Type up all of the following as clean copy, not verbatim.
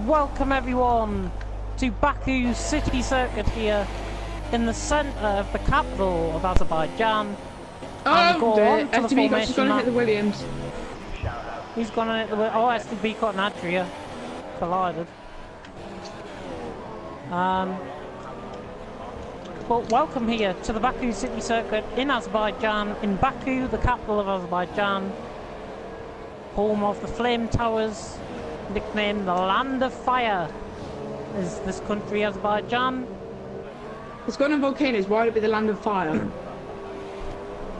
Welcome everyone to Baku City Circuit here in the centre of the capital of Azerbaijan. Oh, FTB got just gonna hit the Williams. He's gonna hit the FTB caught an Adria. Collided. Well, welcome here to the Baku City Circuit in Azerbaijan, in Baku, the capital of Azerbaijan, home of the Flame Towers, nicknamed the Land of Fire. Is this country Azerbaijan? It's got no volcanoes. Why would it be the Land of Fire?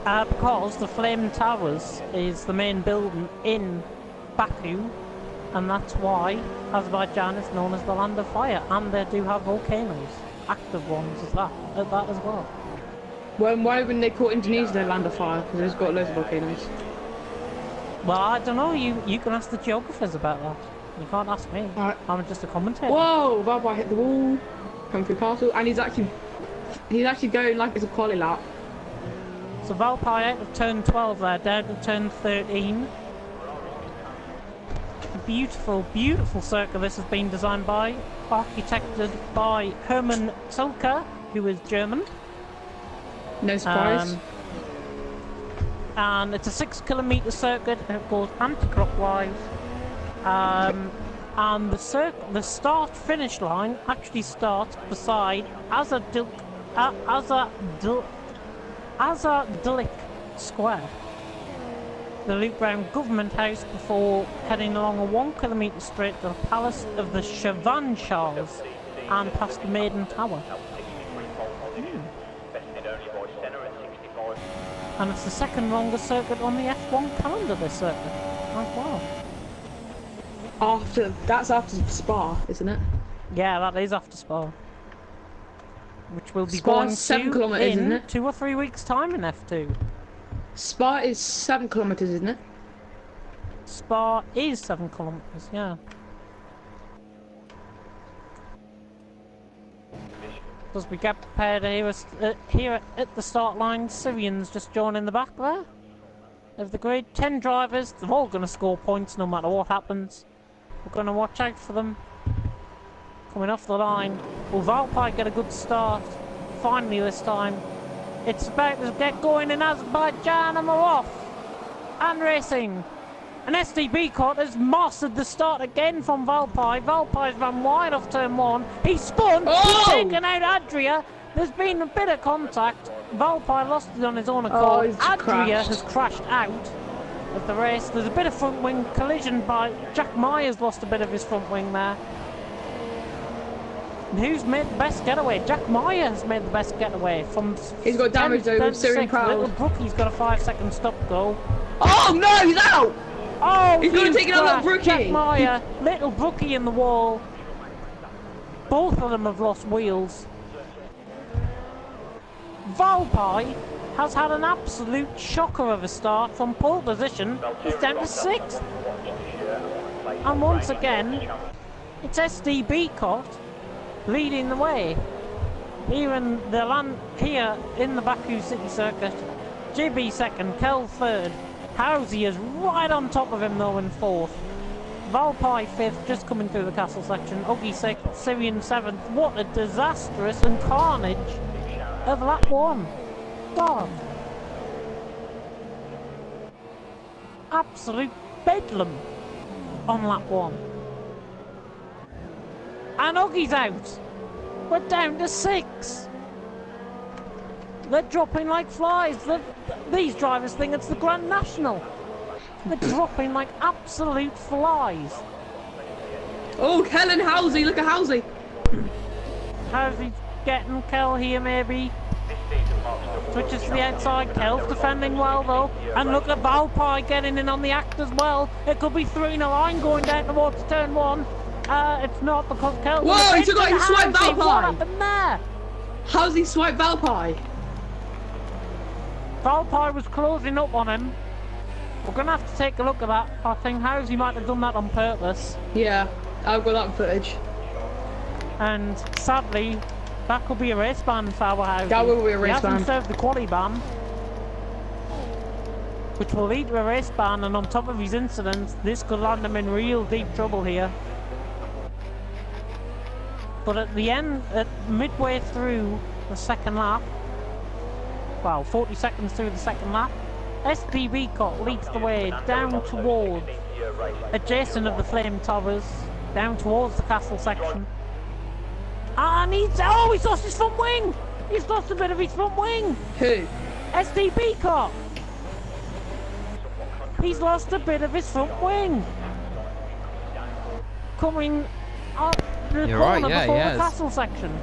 Because the Flame Towers is the main building in Baku, and that's why Azerbaijan is known as the Land of Fire. And they do have volcanoes, active ones as that as well. Well, why wouldn't they call Indonesia the Land of Fire? Because it's got loads of volcanoes. Well, I don't know. You can ask the geographers about that. You can't ask me. Right. I'm just a commentator. Whoa! Valby hit the wall. Come through castle, and he's actually going like it's a quali lap. So Valpy out of turn 12 there, down to turn 13. Beautiful, beautiful circle this has been designed by, architected by Hermann Tilke, who is German. No surprise. And it's a 6 kilometre circuit, and it goes anti-clockwise. And the start-finish line actually starts beside Azadlik Square, the loop round Government House, before heading along a 1 kilometre straight to the Palace of the Shahs and past the Maiden Tower. And it's the second longest circuit on the F1 calendar, this circuit. Oh wow. That's after Spa, isn't it? Yeah, that is after Spa. Which will be Spa's going 7 kilometres, isn't it? 2 or 3 weeks' time in F2. Spa is 7 kilometres, isn't it? Spa is 7 kilometres, yeah. As we get prepared here at the start line, Syrians just joining the back there of the grid. 10 drivers, they're all going to score points no matter what happens. We're going to watch out for them. Coming off the line. Will Valpy get a good start? Finally this time. It's about to get going in Azerbaijan, and we're off. And racing. And STB Cot has mastered the start again from Valpy. Valpy's run wide off turn 1. He's spun. Oh! He's taken out Adria. There's been a bit of contact. Valpy lost it on his own accord. Adria has crashed out of the race. There's a bit of front wing collision by Jack Myers, lost a bit of his front wing there. And who's made the best getaway? Jack Meyer has made the best getaway from. He's got damage over Syrian crowd. Little Brookie's got a 5-second stop go. Oh no, he's out! Oh, he's going to take it on Little Brookie. Jack Meyer, Little Brookie in the wall. Both of them have lost wheels. Valpy has had an absolute shocker of a start from pole position. He's down to 6th. And once again, it's SDB Cot leading the way here in the Baku City Circuit. JB second, Kel third, Housey is right on top of him though in 4th. Valpy 5th, just coming through the castle section. Uggy 6th, Syrian 7th. What a disastrous and carnage of lap 1. God. Absolute bedlam on lap 1. And Uggy's out. We're down to 6. They're dropping like flies. These drivers think it's the Grand National. They're dropping like absolute flies. Oh, Kel and Housey. Look at Housey. Housey's getting Kel here maybe. Switches to the outside. Kel's defending well though. And look at Valpy getting in on the act as well. It could be 3 in a line going down towards turn 1. It's not, because Kel... Whoa, he swiped Valpy! What happened there? How's he swiped Valpy? Valpy was closing up on him. We're going to have to take a look at that. I think Housey might have done that on purpose. Yeah, I've got that footage. And sadly, that could be a race ban for our Housey. That will be a race ban. He hasn't served the quali ban, which will lead to a race ban, and on top of his incidents, this could land him in real deep trouble here. But at the end, at midway through the second lap, well, 40 seconds through the second lap, SDB Cot leads the way down towards, adjacent of the flame towers, down towards the castle section. And he's lost his front wing! He's lost a bit of his front wing! Who? SDB Cot! He's lost a bit of his front wing! Coming up the corner before the castle section.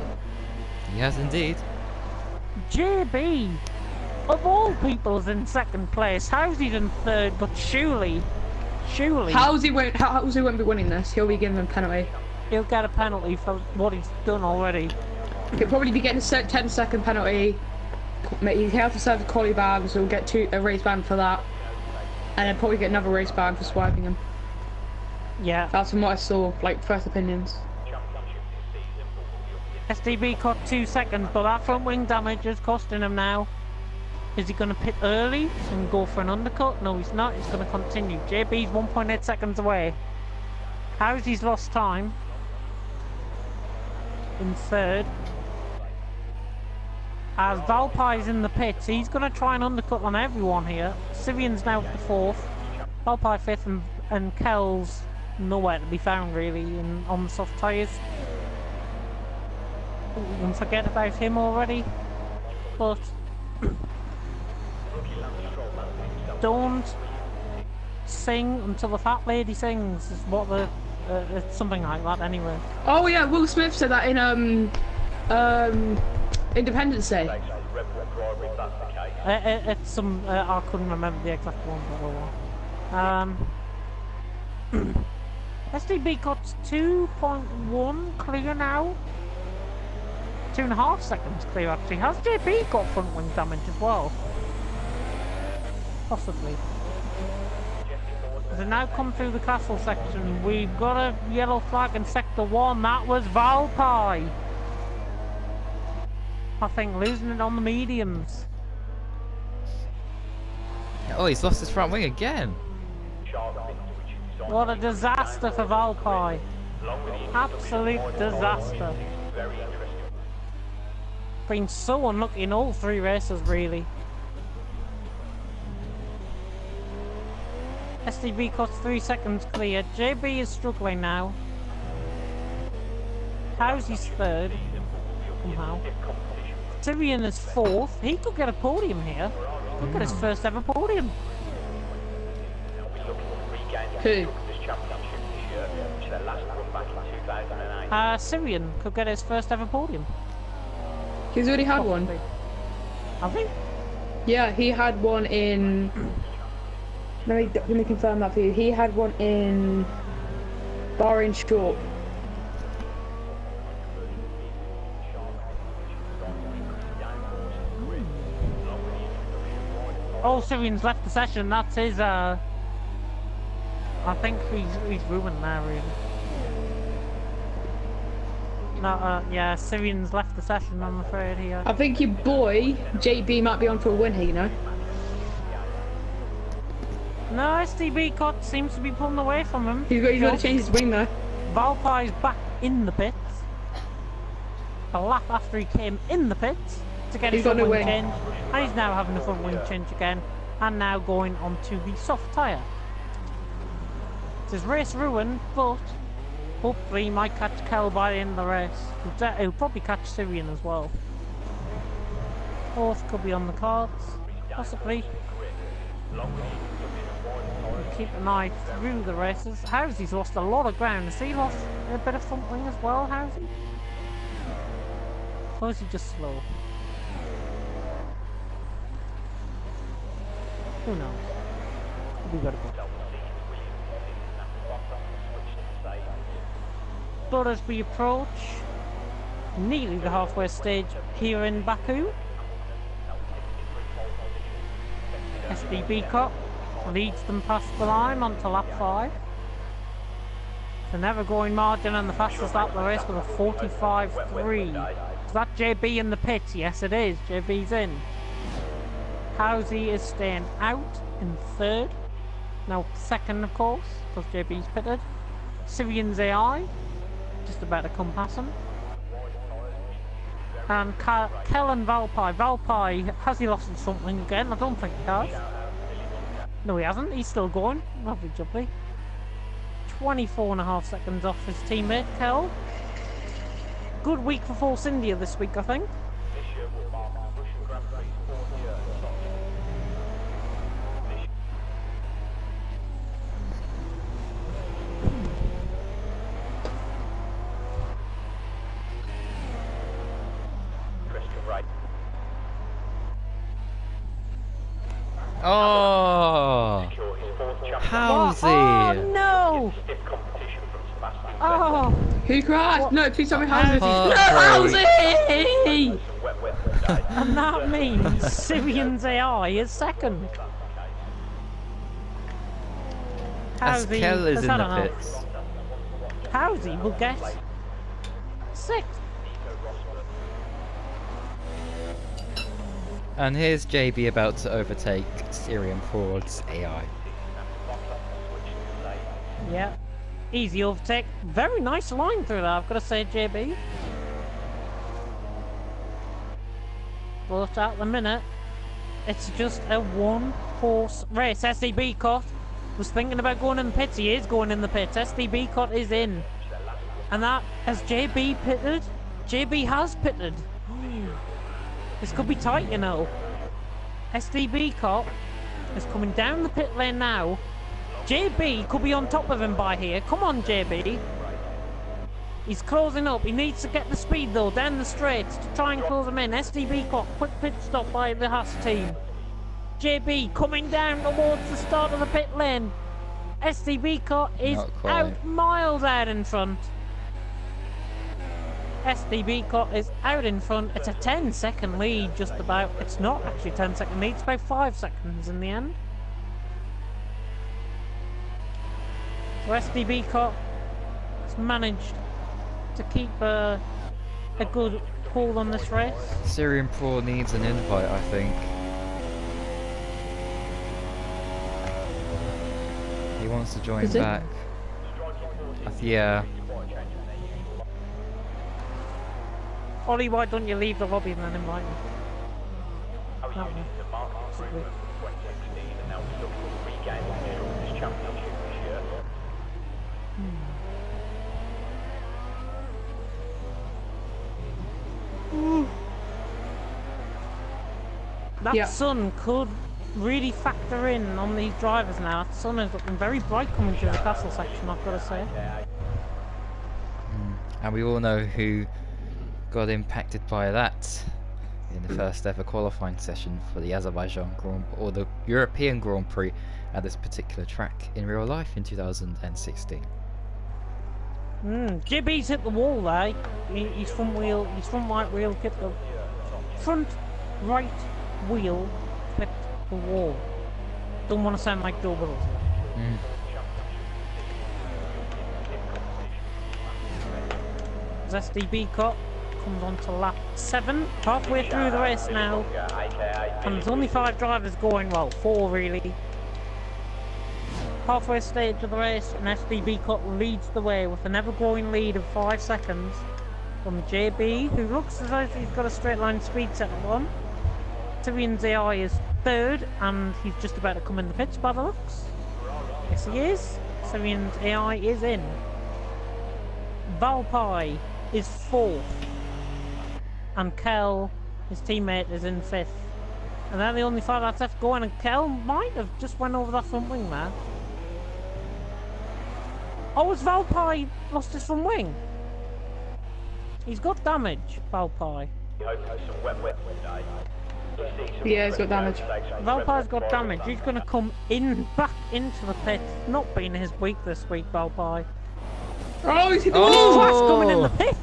He has indeed. JB, of all people, is in second place. Housy's in third, but surely. Housy won't be winning this. He'll be given a penalty. He'll get a penalty for what he's done already. He'll probably be getting a 10-second penalty. He'll have to serve the collie bag, so he'll get a race ban for that. And then probably get another race ban for swiping him. Yeah. That's from what I saw, like, first opinions. SDB caught 2 seconds, but that front wing damage is costing him now. Is he going to pit early and go for an undercut? No, he's not. He's going to continue. JB's 1.8 seconds away. Housy's lost time in third. As Valpai's in the pits, he's going to try and undercut on everyone here. Syrian's now at the fourth. Valpai fifth, and Kel's nowhere to be found really on the soft tyres. We can forget about him already. But don't sing until the fat lady sings is what the it's something like that anyway. Oh yeah, Will Smith said that in Independence Day. It's some I couldn't remember the exact one, but SDB got 2.1 clear now. 2.5 seconds clear actually. Has JB got front wing damage as well? Possibly. As they now come through the castle section, we've got a yellow flag in sector 1. That was Valpai. I think losing it on the mediums. Oh, he's lost his front wing again. What a disaster for Valpai. Absolute disaster. Been so unlucky in all 3 races really. SDB costs 3 seconds clear. JB is struggling now. Housy's third. Somehow. Tyrion is fourth. He could get a podium here. Look at his first ever podium. Who? Syrian could get his first ever podium. He's already had one. Have he? Yeah, he had one in... Let me confirm that for you. He had one in Bahrain Short. Oh, Syrian's left the session. That's his. I think he's ruined now, really. No, yeah, Syrian's left the session. I'm afraid here. I think your boy JB might be on for a win here. You know. No, SDB Cot seems to be pulling away from him. He's got to change his wing though. Valpai's back in the pits. A lap after he came in the pits to get his front wing change. And he's now having a front wing change again. And now going onto the soft tyre. It's his race ruined, but hopefully he might catch Kel by the end of the race. He'll probably catch Syrian as well. Fourth could be on the cards, possibly. Keep an eye through the races. Housy's lost a lot of ground. Has he lost a bit of front wing as well, Housy? Or is he just slow? Who knows? We gotta go. But as we approach nearly the halfway stage here in Baku, SDB Cup leads them past the line onto lap 5. It's an ever-growing margin and the fastest lap of the race with a 45.3. Is that JB in the pits? Yes it is. JB's in. Housy is staying out in third. Now second of course, because JB's pitted. Syrian's AI just about to come past him. And Kel and Valpy. Valpy, has he lost his front wing again? I don't think he has. No, he hasn't. He's still going. Lovely jubbly. 24.5 seconds off his teammate, Kel. Good week for Force India this week, I think. Oh! How's he? Oh no! Oh! Who crashed? What? No, please tell me Howsy. Oh, No, great. Howsy! And that means Syrian's AI is second. As Howsy Kel is has in had the enough. pits. Howsy will get sixth. And here's JB about to overtake Syrian Ford's AI. Yeah. Easy overtake. Very nice line through that, I've got to say, JB. But at the minute, it's just a one-horse race. SDB Cot was thinking about going in the pits. He is going in the pits. SDB Cot is in. And that, has JB pitted? JB has pitted. This could be tight, you know. SDB Cot is coming down the pit lane now. JB could be on top of him by here. Come on, JB. He's closing up. He needs to get the speed, though, down the straight to try and close him in. SDB Cot, quick pit stop by the Haas team. JB coming down towards the start of the pit lane. SDB Cot is out miles out in front. SDB Cot is out in front. It's a 10-second lead, just about. It's not actually a 10-second lead. It's about 5 seconds in the end. So SDB Cot has managed to keep a good hold on this race. Syrian Pro needs an invite, I think. He wants to join back. Yeah. Ollie, why don't you leave the lobby and then invite me? No. That sun could really factor in on these drivers now. That sun is looking very bright coming through the castle section, I've got to say. And we all know who got impacted by that in the first ever qualifying session for the Azerbaijan Grand or the European Grand Prix at this particular track in real life in 2016. Gibby's hit the wall there. His front right wheel hit the front right wheel hit the wall. Don't want to sound like Joe Wills. SDB Cut comes on to lap 7, halfway through the race now, and there's only 5 drivers going, well 4 really. Halfway stage of the race, and SDB Cut leads the way with an ever-growing lead of 5 seconds from JB, who looks as though he's got a straight line speed settled on. Tyrian's AI is 3rd, and he's just about to come in the pits by the looks. Yes he is. Tyrian's AI is in. Valpy is 4th, and Kel, his teammate, is in 5th. And they're the only 5 that's left going, and Kel might have just went over that front wing there. Oh, has Valpy lost his front wing? He's got damage, Valpy. Yeah, he's got damage. Valpy's got damage. He's going to come back into the pit. Not being his week this week, Valpy. Oh, he's hit the Oh, wall! Flash coming in the pit!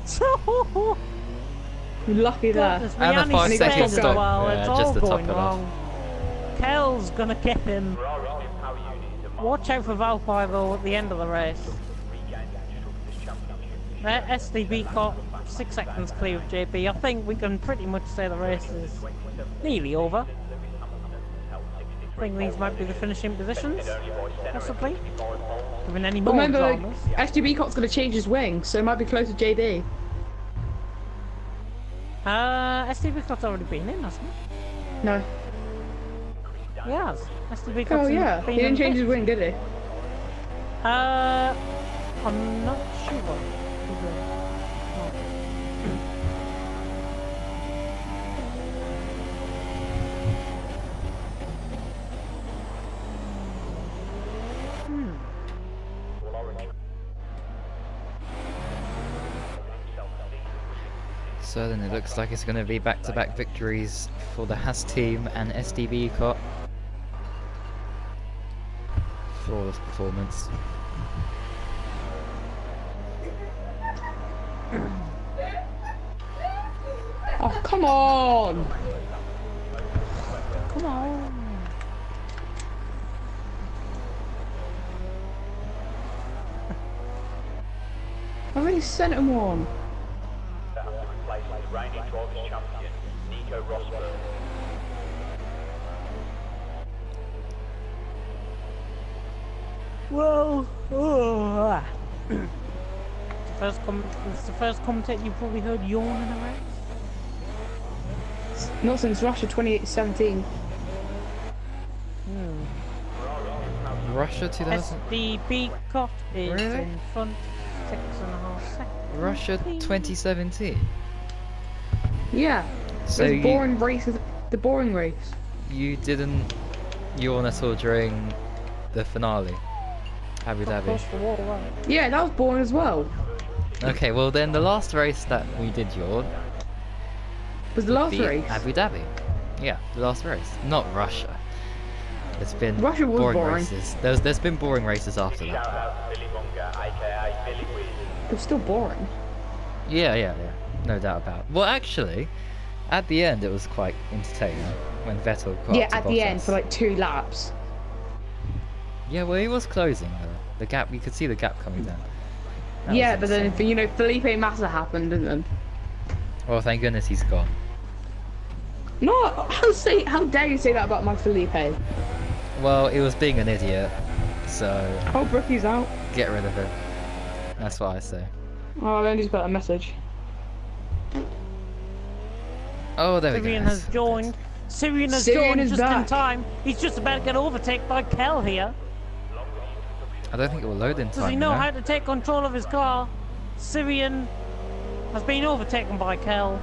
Lucky there. Goodness, And a Rihanna's 5 second stayed stop. well. Yeah, It's just all to top going it off. wrong. Kel's gonna get him. Watch out for Valpy though at the end of the race. SDB caught 6 seconds clear of JB. I think we can pretty much say the race is nearly over. I think these might be the finishing positions, possibly. Given any more Remember, dramas. SGB Cot's going to change his wing, so it might be close to JB. SDB Cot's already been in, hasn't it? No. He has. SDB Oh Cot's yeah. been He didn't in change his pits. wing, did he? I'm not sure. So then it looks like it's going to be back-to-back victories for the Haas team and SDB Cot. Flawless performance. Oh, come on! Come on. I already sent him one. Well, it's the first commentator you've probably heard yawn in a race. Not since Russia 2017. Russia 2000. SDB Cot is Really? in front, 6.5 seconds. Russia 2017. Yeah. So It was you, boring race. The boring race. you didn't yawn at all during the finale, Abu Dhabi. Across the water, right? Yeah, that was boring as well. Okay, well then the last race that we did yawn Was the last be race? Abu Dhabi. Yeah, the last race, not Russia. There's been Russia was boring. races. There's been boring races after that. It was still boring. Yeah, no doubt about it. Well, actually, at the end it was quite entertaining when Vettel got Yeah, up to at the end Bottas. for like 2 laps. Yeah, well, he was closing the gap. You could see the gap coming down. That Yeah, was but then insane. you know Felipe Massa happened, and then Well, thank goodness he's gone. no, how dare you say that about my Felipe? Well, he was being an idiot, so Oh, Brookie's out. get rid of him. That's what I say. Oh, I only just got a message. Oh, there we go. Syrian has joined. Syrian has Syrian joined is just in back. time. He's just about to get overtaken by Kel here. I don't think it will load in Does time. he know how to take control of his car? Syrian has been overtaken by Kel.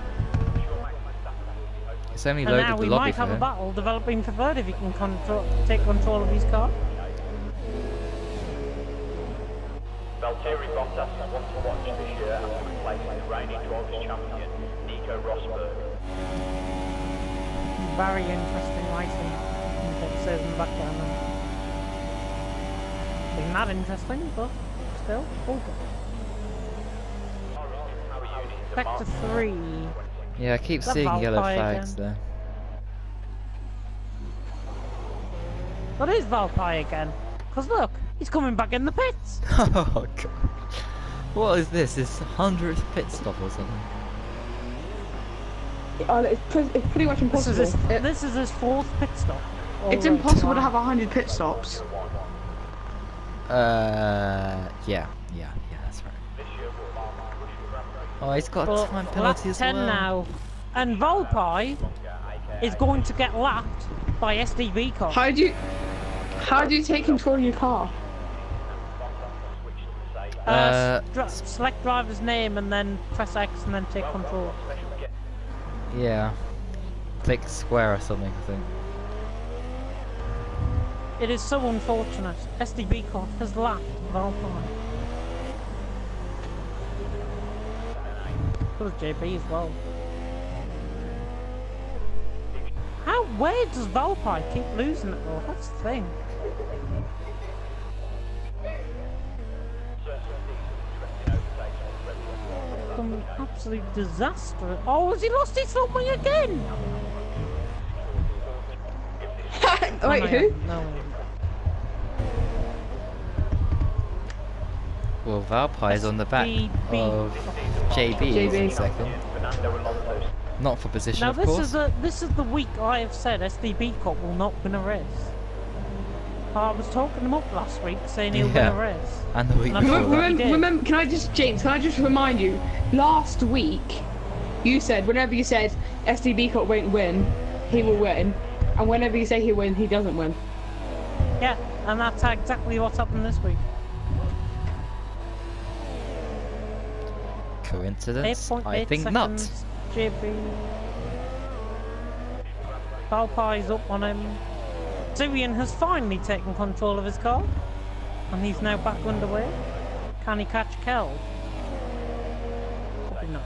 It's only And loaded now the we lobby might for have a him. battle developing for third if he can take control of his car. Valtteri Bottas wants to watch this year and will replace the reigning drivers champion, Nico Rosberg. Very interesting racing. It says in the background. Been that interesting, but still, all good. Back to 3. Yeah, I keep That seeing yellow Valkyrie flags again. there. That is Valkyrie again. Because look, he's coming back in the pits. Oh god. What is this? It's 100th pit stop or something. Oh, it's pretty much impossible. This is his 4th pit stop. It's Alright, impossible to wow. have 100 pit stops. Yeah, that's right. Oh, he's got a But time lap penalty as 10 well. now. And Valkyrie is going to get lapped by SDB car. How do you take control of your car? Select driver's name and then press X and then take control. Yeah. Click square or something, I think. It is so unfortunate. SDB car has lapped Valkyrie. So does JB as well. Where does Valkyrie keep losing it though? That's the thing. Some absolute disaster. Oh, has he lost his front wing again? Wait, who? No. Well, Valpy is on the back SDB. of JB in JB. second. Not for position, Now of this course. is the week I have said SDB Cop will not win a race. I was talking him up last week saying he'll win Yeah. a race. And the week And before I'm- that. He did. Remember, can I just remind you? Last week, You said, whenever you said SDB Cup won't win, he will win. And whenever you say he win, he doesn't win. Yeah, and that's exactly what's happened this week. Coincidence? 8.8 I think seconds, not. JB. Valpai's up on him. Syrian has finally taken control of his car. And he's now back underway. Can he catch Kel? Probably not.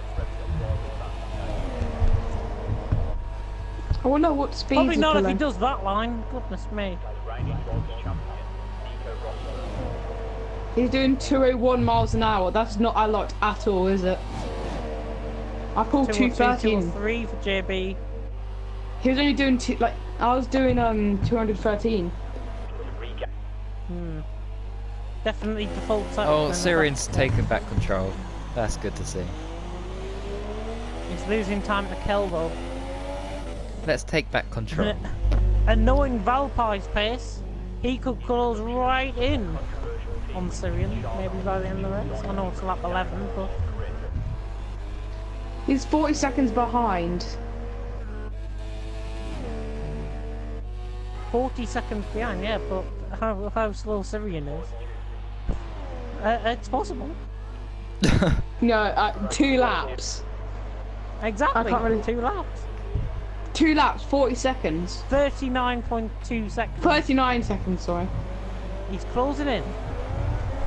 I wonder what speed Probably he's not if pulling. he does that line. Goodness me. He's doing 201 miles an hour. That's not a lot at all, is it? I pulled 213. 203 for JB. He was only doing I was doing 213. Definitely default setup. Oh, then, Syrian's that's- taken back control. That's good to see. He's losing time to Kel though. Let's take back control. And knowing Valpai's pace, he could close right in on Syrian, maybe by the end of the race. I know it's lap 11, but He's 40 seconds behind. 40 seconds behind, yeah, but how slow Syrian is. It's possible. No, 2 laps. Exactly, I can't really- 2 laps. 2 laps, 40 seconds. 39.2 seconds. 39 seconds, sorry. He's closing in.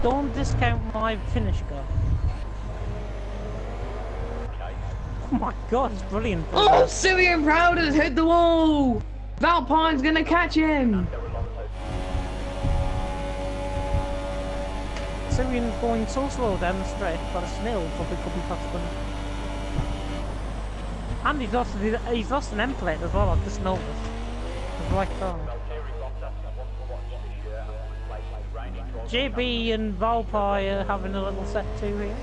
Don't discount my finish goal. Oh my god, it's brilliant. Oh, Syrian Proud has hit the wall! Valpine's gonna catch him! Syrian's going so slow down the straight, but a snail probably could be faster. And he's lost an end plate as well, I've just noticed. His right car. JB and Valpai are having a little set too here.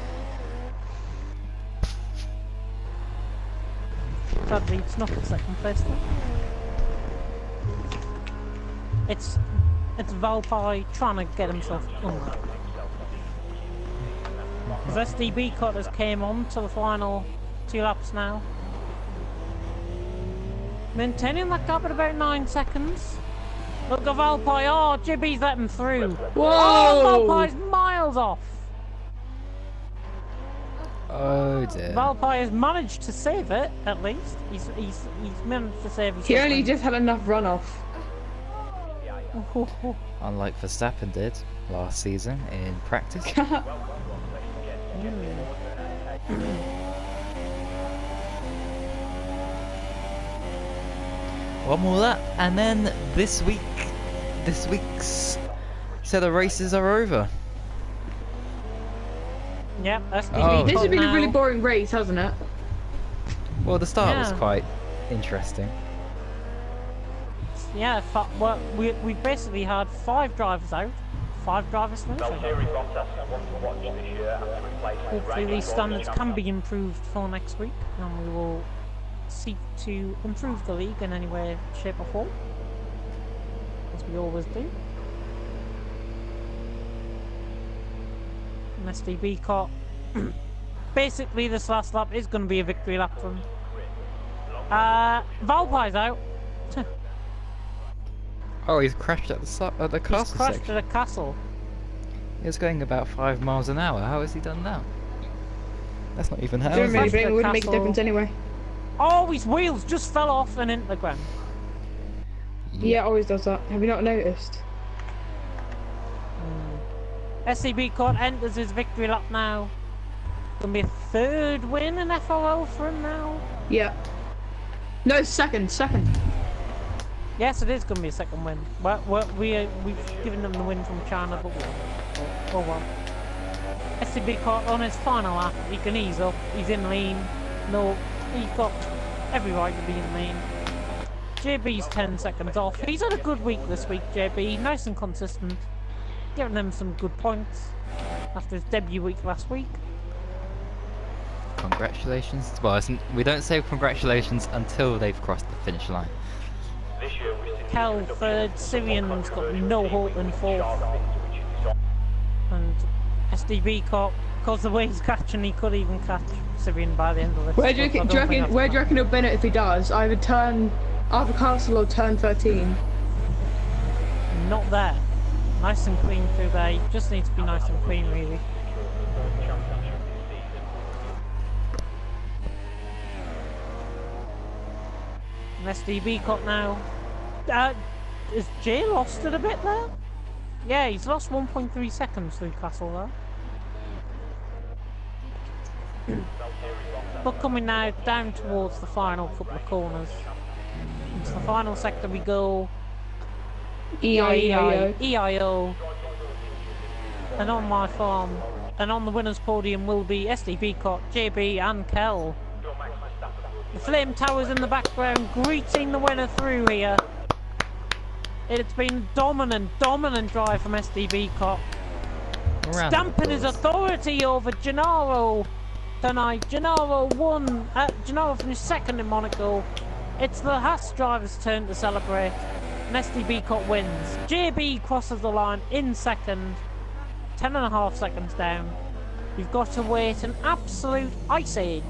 Sadly, it's not the second place though. It's Valpai trying to get himself under. Because SDB Cutters came on to the final 2 laps now. Maintaining that gap at about 9 seconds. Look at Valpai, oh, JB's let him through. Whoa! Oh, Valpai's miles off. Oh dear. Valpai has managed to save it, at least. He's managed to save his He only just had enough runoff. Unlike Verstappen did last season in practice. One more lap, and then this week's set of races are over. Yep, SDB Oh. This has Cutt been a now. really boring race, hasn't it? Well, the start was Yeah. quite interesting. Yeah, well, we basically had 5 drivers out, 5 drivers finishing. Hopefully these standards can be improved for next week, and we will seek to improve the league in any way, shape or form, as we always do. And SDB Cutt, basically this last lap is going to be a victory lap for him. Valpai's out. Oh, he's crashed at the castle He's crashed section. at a castle. He was going about 5 miles an hour. How has he done that? That's not even how. Doesn't is really it? think it wouldn't make a Castle. difference anyway. Oh, his wheels just fell off and into the ground. Yeah, it always does that. Have you not noticed? SCB Cutt enters his victory lap now. Gonna be a 3rd win in FRL for him now. Yeah. No, second. Yes, it is gonna be a 2nd win. We've given them the win from China, but oh well. SCB Cutt on his final lap. He can ease up. He's in lean. No, he's got every right to be in lean. JB's 10 seconds off. He's had a good week this week, JB. Nice and consistent. Giving them some good points after his debut week last week. Congratulations. Well, we don't say congratulations until they've crossed the finish line. Kel 3rd, Syrian's got no hope in 4th. And SDB Cutt because the way he's catching, he could even catch Syrian by the end of this. Where do you reckon he'll bin it if he does? Either Castle or turn 13. Not there. Nice and clean through there. You just need to be nice and clean, really. An SDB cut now. Is Jay lost it a bit there? Yeah, he's lost 1.3 seconds through Castle there. But coming now down towards the final couple of corners. Into the final sector we go. EIO. And on my farm, and on the winners podium will be SDB Cot, JB and Kel. The flame towers in the background greeting the winner through here. It's been dominant drive from SDB Cot. Stamping his authority over Gennaro tonight. Gennaro won. Gennaro finished second in Monaco. It's the Haas driver's turn to celebrate. And SDB Cot wins. JB crosses the line in second. 10.5 seconds down. You've got to wait an absolute ice age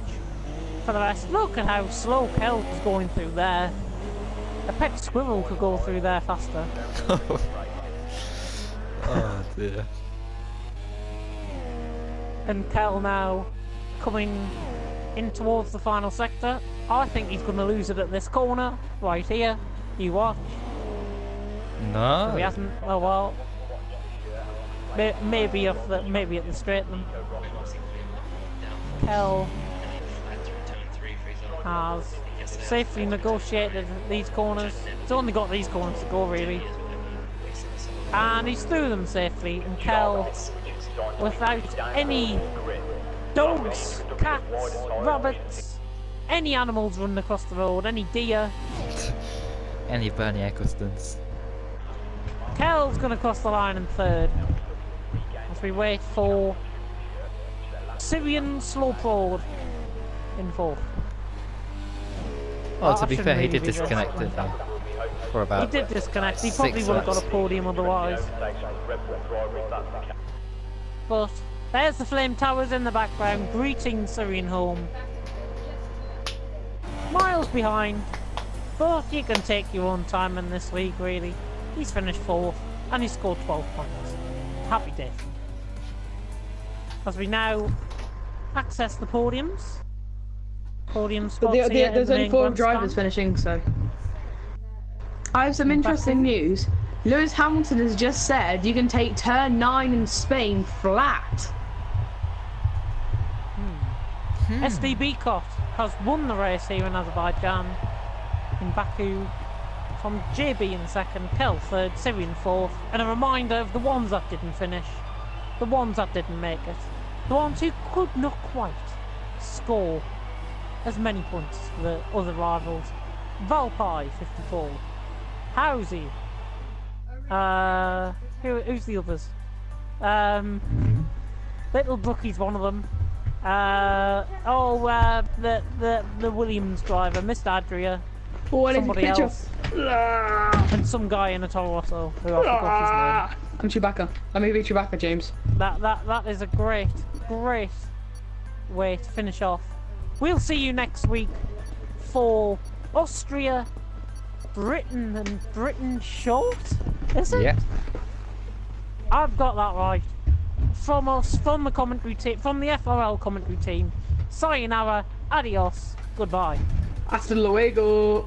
for the rest. Look at how slow Kel's going through there. A pet squirrel could go through there faster. Oh dear. And Kel now coming in towards the final sector. I think he's going to lose it at this corner right here. You watch. No. He hasn't. Oh well. Maybe at the straight then. Kel has safely negotiated these corners. He's only got these corners to go really. And he's through them safely. And Kel, without any dogs, cats, rabbits, any animals running across the road, any deer. Any Bernie Ecclestons. Kel's going to cross the line in third. As we wait for Syrian Slowprod in fourth. Oh, to be fair, he did disconnect it though. For about. He did disconnect. He probably would have got a podium otherwise. But there's the flame towers in the background, greeting Syrian home. Miles behind, but you can take your own time in this league, really. He's finished fourth, and he scored 12 points. Happy day. As we now access the podiums. Podium spots here. There's only 4 drivers finishing, so. I have some interesting news. Lewis Hamilton has just said you can take turn 9 in Spain flat. SDB Cot has won the race here in Azerbaijan, in Baku, from JB in second, Kel third, Syrian fourth, and a reminder of the ones that didn't finish, the ones that didn't make it, the ones who could not quite score as many points as the other rivals. Valpai 54, Housie, who's the others? Little Brookie's one of them. The Williams driver, Mr. Adria. Oh, somebody else. And some guy in a Toronto who I forgot his name. I'm Chewbacca. Let me be Chewbacca, James. That is a great way to finish off. We'll see you next week for Austria, Britain, and Britain short, is it? Yeah. I've got that right. From us, from the commentary team, from the FRL commentary team. Sayonara, adios, goodbye. Hasta luego.